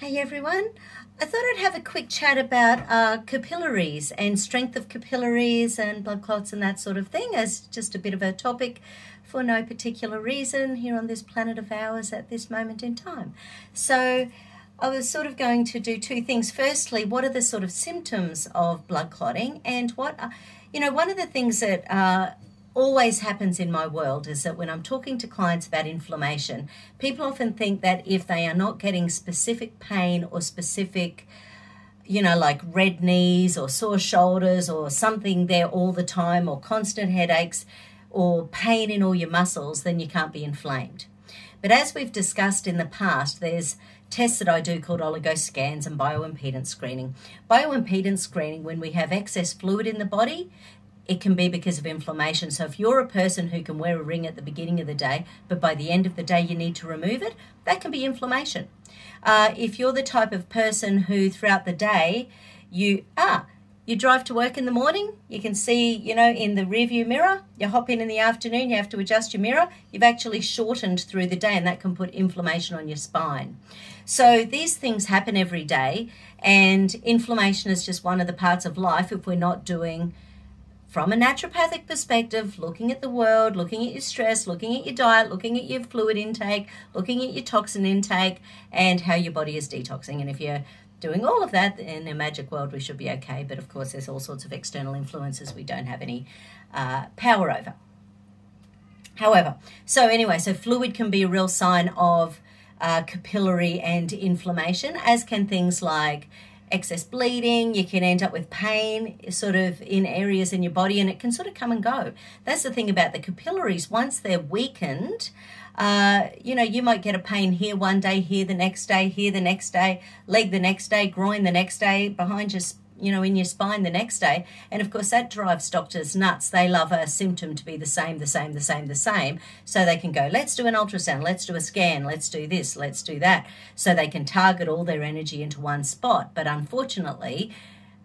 Hey everyone, I thought I'd have a quick chat about capillaries and strength of capillaries and blood clots and that sort of thing as just a bit of a topic for no particular reason here on this planet of ours at this moment in time. So I was sort of going to do two things. Firstly, what are the sort of symptoms of blood clotting, and one of the things that always happens in my world is that when I'm talking to clients about inflammation, people often think that if they are not getting specific pain or specific, like red knees or sore shoulders or something there all the time, or constant headaches or pain in all your muscles, then you can't be inflamed. But as we've discussed in the past, there's tests that I do called oligo scans and bioimpedance screening. Bioimpedance screening, when we have excess fluid in the body, it can be because of inflammation. So if you're a person who can wear a ring at the beginning of the day, but by the end of the day you need to remove it, that can be inflammation. If you're the type of person who throughout the day, you drive to work in the morning, you can see, in the rearview mirror, you hop in the afternoon, you have to adjust your mirror, you've actually shortened through the day, and that can put inflammation on your spine. So these things happen every day, and inflammation is just one of the parts of life if we're not doing, from a naturopathic perspective, looking at the world, looking at your stress, looking at your diet, looking at your fluid intake, looking at your toxin intake, and how your body is detoxing. And if you're doing all of that, in a magic world, we should be okay. But of course, there's all sorts of external influences we don't have any power over. However, so fluid can be a real sign of capillary and inflammation, as can things like excess bleeding. You can end up with pain sort of in areas in your body, and it can sort of come and go. That's the thing about the capillaries. Once they're weakened, you might get a pain here one day, here the next day, here the next day, leg the next day, groin the next day, behind your in your spine the next day. And of course that drives doctors nuts. They love a symptom to be the same, so they can go, let's do an ultrasound, let's do a scan, let's do this, let's do that, so they can target all their energy into one spot. But unfortunately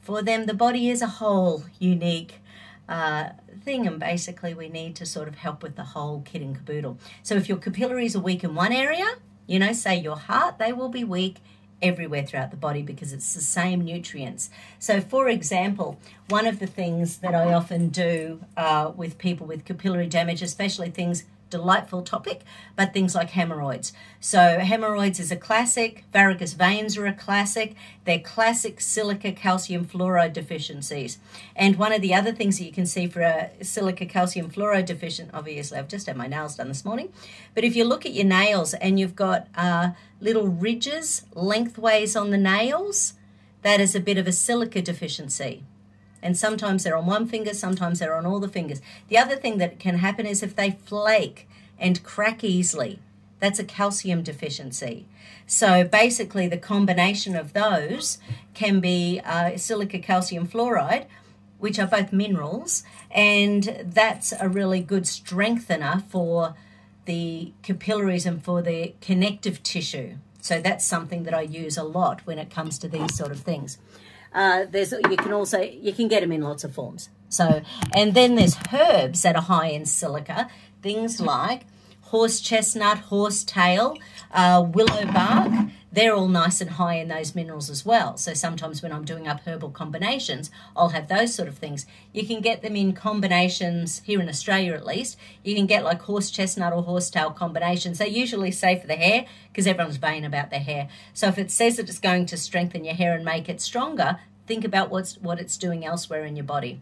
for them, the body is a whole unique thing, and basically we need to sort of help with the whole kit and caboodle. So if your capillaries are weak in one area, say your heart, they will be weak everywhere throughout the body because it's the same nutrients. So for example, one of the things that I often do with people with capillary damage, especially things, delightful topic, but things like hemorrhoids. So hemorrhoids is a classic, varicose veins are a classic, they're classic silica calcium fluoride deficiencies. And one of the other things that you can see for a silica calcium fluoride deficient, obviously I've just had my nails done this morning, but if you look at your nails and you've got little ridges lengthways on the nails, that is a bit of a silica deficiency. And sometimes they're on one finger, sometimes they're on all the fingers. The other thing that can happen is if they flake and crack easily, that's a calcium deficiency. So basically the combination of those can be silica calcium fluoride, which are both minerals, and that's a really good strengthener for the capillaries and for the connective tissue. So that's something that I use a lot when it comes to these sort of things. You can get them in lots of forms. So, and then there's herbs that are high in silica, things like horse chestnut, horsetail, willow bark. They're all nice and high in those minerals as well. So sometimes when I'm doing up herbal combinations, I'll have those sort of things. You can get them in combinations here in Australia, at least. You can get like horse chestnut or horsetail combinations. They usually say for the hair, because everyone's vain about their hair. So if it says that it's going to strengthen your hair and make it stronger, think about what it's doing elsewhere in your body.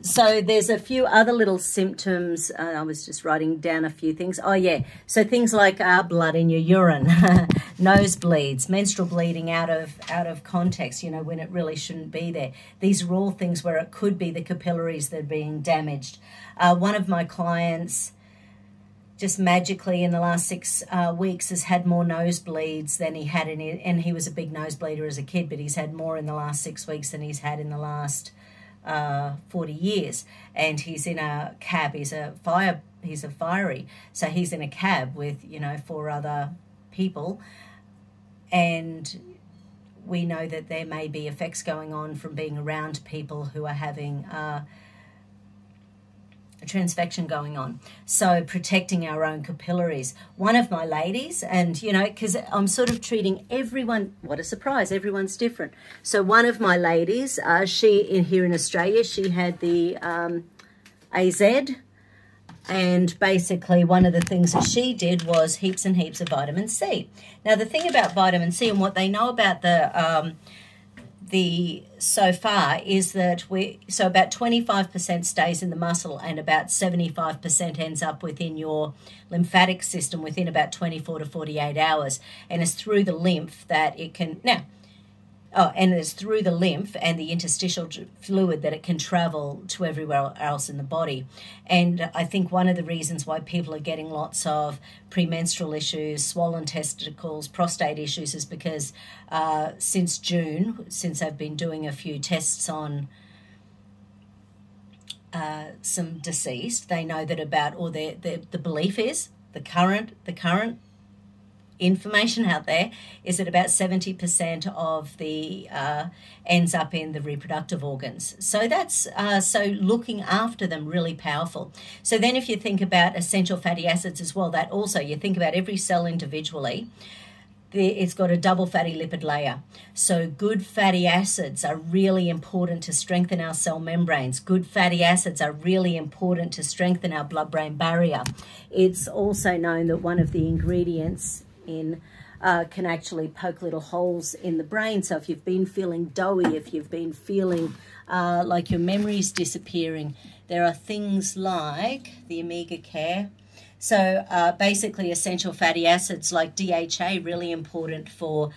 So there's a few other little symptoms. I was just writing down a few things. Oh yeah, so things like blood in your urine, nosebleeds, menstrual bleeding out of context, when it really shouldn't be there. These are all things where it could be the capillaries that are being damaged. One of my clients just magically in the last 6 weeks has had more nosebleeds than he had and he was a big nosebleeder as a kid, but he's had more in the last 6 weeks than he's had in the last 40 years. And he's in a cab, he's a fiery, so he's in a cab with 4 other people, and we know that there may be effects going on from being around people who are having a transfection going on. So protecting our own capillaries. One of my ladies, and you know, because I'm sort of treating everyone, what a surprise, everyone's different. So one of my ladies, here in Australia, she had the AZ, and basically one of the things that she did was heaps and heaps of vitamin C. Now the thing about vitamin C and what they know about the so far is that so about 25% stays in the muscle and about 75% ends up within your lymphatic system within about 24 to 48 hours, and it's through the lymph that it can and it's through the lymph and the interstitial fluid that it can travel to everywhere else in the body. And I think one of the reasons why people are getting lots of premenstrual issues, swollen testicles, prostate issues is because since June, since I've been doing a few tests on some deceased, they know that about, or the belief is, the current information out there is that about 70% of the ends up in the reproductive organs. So that's so looking after them really powerful. So then if you think about essential fatty acids as well, that also you think about every cell individually, it's got a double fatty lipid layer. So good fatty acids are really important to strengthen our cell membranes. Good fatty acids are really important to strengthen our blood-brain barrier. It's also known that one of the ingredients can actually poke little holes in the brain. So if you've been feeling doughy, if you've been feeling like your memory's disappearing, there are things like the Omega Care. So basically essential fatty acids like DHA, really important for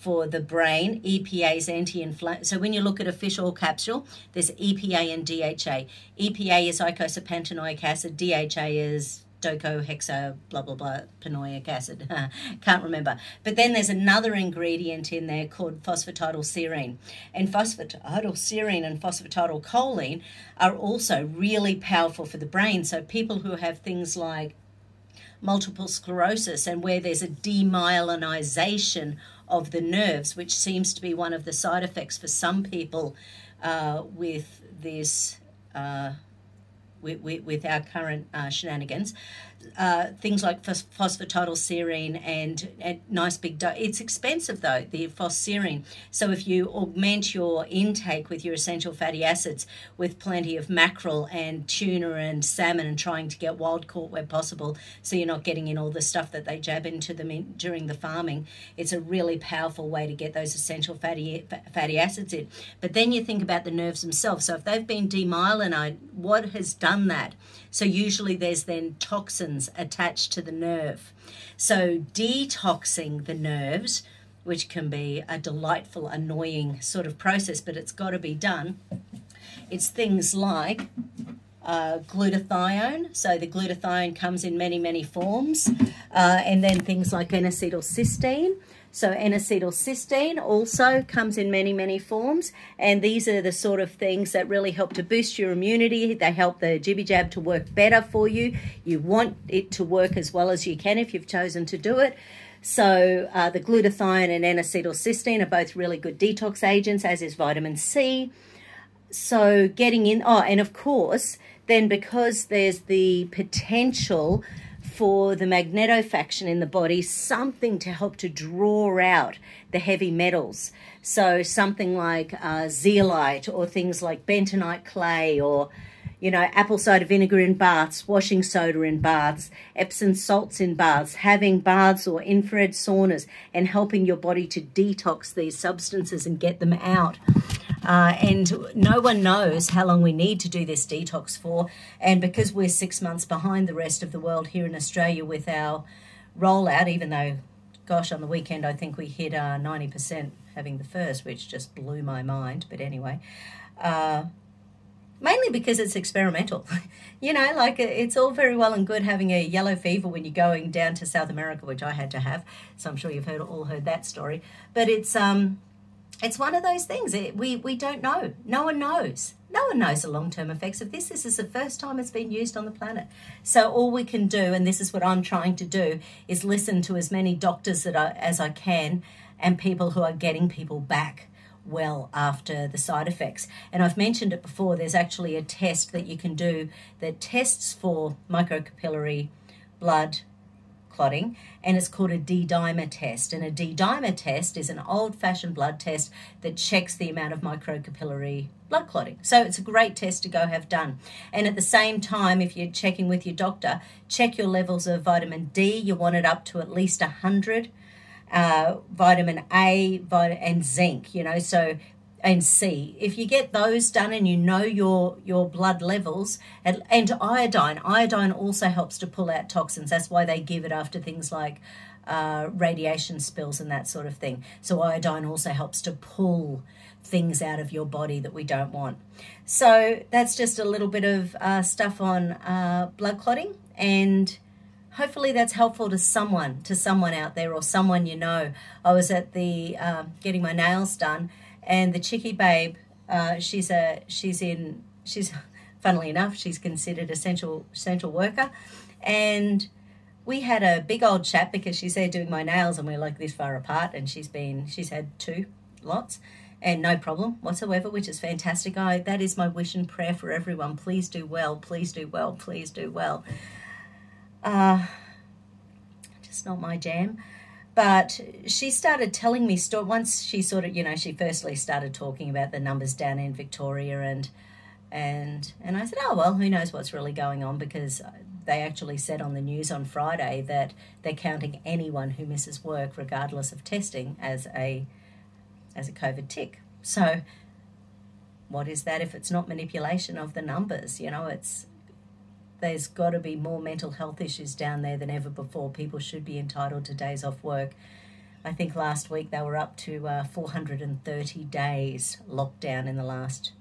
the brain. EPA is anti-inflammatory. So when you look at a fish oil capsule, there's EPA and DHA. EPA is eicosapentaenoic acid. DHA is docohexa blah blah blah panoic acid. Can't remember. But then there's another ingredient in there called phosphatidylserine, and phosphatidylserine and phosphatidylcholine are also really powerful for the brain. So people who have things like multiple sclerosis and where there's a demyelinization of the nerves, which seems to be one of the side effects for some people with this with our current shenanigans, things like phosphatidylserine and nice big dose. It's expensive though, the phosserine. So if you augment your intake with your essential fatty acids with plenty of mackerel and tuna and salmon and trying to get wild caught where possible, so you're not getting in all the stuff that they jab into them during the farming, it's a really powerful way to get those essential fatty acids in. But then you think about the nerves themselves. So if they've been demyelinated, what has done that? So usually there's then toxins attached to the nerve. So detoxing the nerves, which can be a delightful, annoying sort of process, but it's got to be done. It's things like glutathione. So the glutathione comes in many, many forms. And then things like N-acetylcysteine. So N-acetylcysteine also comes in many, many forms, and these are the sort of things that really help to boost your immunity. They help the jibby-jab to work better for you. You want it to work as well as you can if you've chosen to do it. So the glutathione and N-acetylcysteine are both really good detox agents, as is vitamin C. So getting in, and of course, then because there's the potential for the magnetofaction in the body, something to help to draw out the heavy metals. So something like zeolite, or things like bentonite clay, or, you know, apple cider vinegar in baths, washing soda in baths, Epsom salts in baths, having baths or infrared saunas, and helping your body to detox these substances and get them out. And no one knows how long we need to do this detox for. And because we're 6 months behind the rest of the world here in Australia with our rollout, even though, gosh, on the weekend I think we hit 90% having the first, which just blew my mind. But anyway, mainly because it's experimental. You know, like it's all very well and good having a yellow fever when you're going down to South America, which I had to have. So I'm sure you've all heard that story. But it's one of those things. We don't know. No one knows. No one knows the long-term effects of this. This is the first time it's been used on the planet. So all we can do, and this is what I'm trying to do, is listen to as many doctors as I can, and people who are getting people back well after the side effects. And I've mentioned it before, there's actually a test that you can do that tests for microcapillary blood clotting, and it's called a D-dimer test. And a D-dimer test is an old-fashioned blood test that checks the amount of microcapillary blood clotting. So it's a great test to go have done. And at the same time, if you're checking with your doctor, check your levels of vitamin D. You want it up to at least 100. Vitamin A, and zinc, and C. If you get those done and you know your blood levels, and iodine also helps to pull out toxins. That's why they give it after things like radiation spills and that sort of thing. So iodine also helps to pull things out of your body that we don't want. So that's just a little bit of stuff on blood clotting, and hopefully that's helpful to someone out there, or someone you know. I was at the getting my nails done, and the chickie babe, she's funnily enough, she's considered essential worker, and we had a big old chat because she's there doing my nails, and we're like this far apart, and she's had 2 lots. And no problem whatsoever, which is fantastic. That is my wish and prayer for everyone. Please do well, please do well, please do well. Just not my jam. But she started telling me once she sort of, she firstly started talking about the numbers down in Victoria, and I said, oh, well, who knows what's really going on, because they actually said on the news on Friday that they're counting anyone who misses work, regardless of testing, as a COVID tick. So what is that if it's not manipulation of the numbers? There's got to be more mental health issues down there than ever before. People should be entitled to days off work. I think last week they were up to 430 days lockdown in the last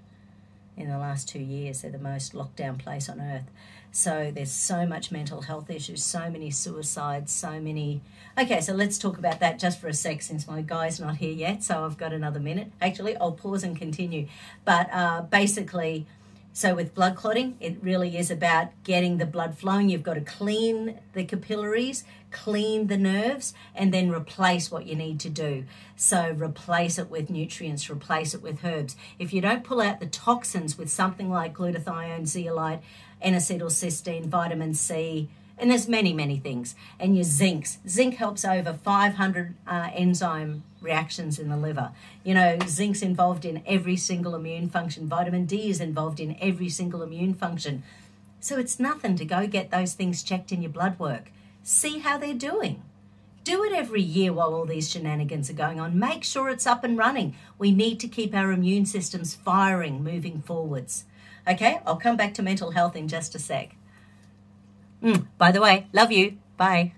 2 years. They're the most locked down place on earth. So there's so much mental health issues, so many suicides, so many... Okay, so let's talk about that just for a sec, since my guy's not here yet, so I've got another minute. Actually, I'll pause and continue. But basically, so with blood clotting, it really is about getting the blood flowing. You've got to clean the capillaries, clean the nerves, and then replace what you need to do. So replace it with nutrients, replace it with herbs. If you don't pull out the toxins with something like glutathione, zeolite, Nacetylcysteine, vitamin C, and there's many, many things. And your zincs. Zinc helps over 500 enzyme reactions in the liver. Zinc's involved in every single immune function. Vitamin D is involved in every single immune function. So it's nothing to go get those things checked in your blood work. See how they're doing. Do it every year while all these shenanigans are going on. Make sure it's up and running. We need to keep our immune systems firing, moving forwards. Okay, I'll come back to mental health in just a sec. By the way, love you. Bye.